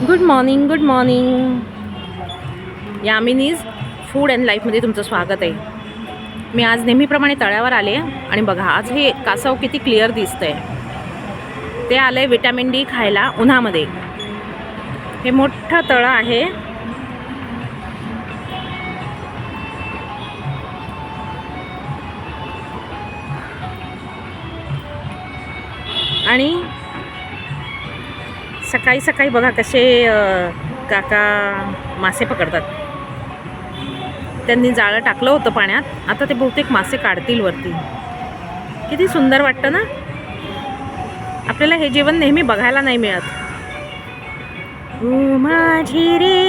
Good morning, good morning. Yamini's food and लाईफमध्ये तुमचं स्वागत आहे. मी आज नेहमीप्रमाणे तळ्यावर आले आणि बघा आज हे कासव किती क्लिअर दिसतंय. ते आलंय विटॅमिन डी खायला उन्हामध्ये. हे मोठं तळं आहे. आणि सकाळी सकाळी बघा कसे काका मासे पकडतात. त्यांनी जाळं टाकलं होतं पाण्यात, आता ते बहुतेक मासे काढतील वरती. किती सुंदर वाटतं ना. आपल्याला हे जेवण नेहमी बघायला नाही मिळत. ओ माझी रे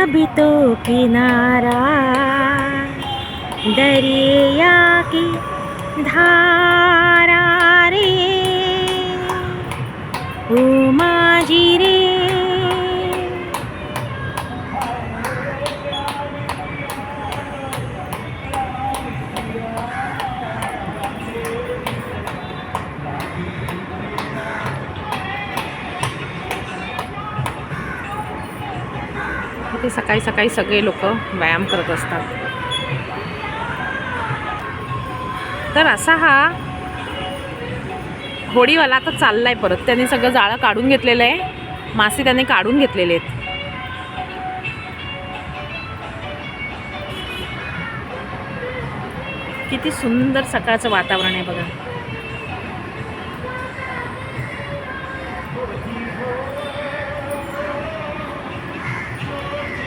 अभी तो किनारा दरिया की धारा रे, ओ माझी रे. इथे सकाळी सकाळी सगळे लोक व्यायाम करत असतात. तर असा हा होडीवाला आता चाललाय परत. त्याने सगळं जाळं काढून घेतलेलं आहे. मासे त्याने काढून घेतलेले आहेत. किती सुंदर सकाळचं वातावरण आहे बघा.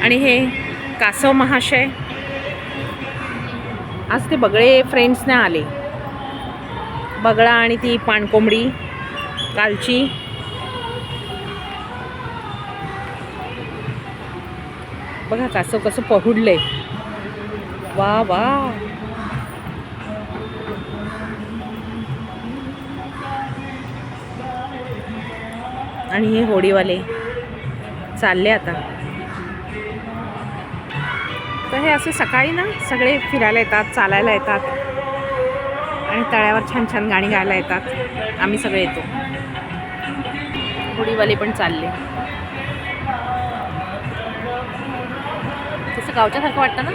आणि हे कासव महाशय आज ते बगळे फ्रेंड्सने आले. बगळा आणि ती पाणकोंबडी कालची. बघा कासव कसं पहुडलंय. वा वा. आणि हे होडीवाले चालले आता. तर हे असे सकाळी ना सगळे फिरायला येतात, चालायला येतात आणि तळ्यावर छान छान गाणी गायला येतात. आम्ही सगळे येतो. होडीवाले पण चालले. तसं गावच्यासारखं वाटतं ना.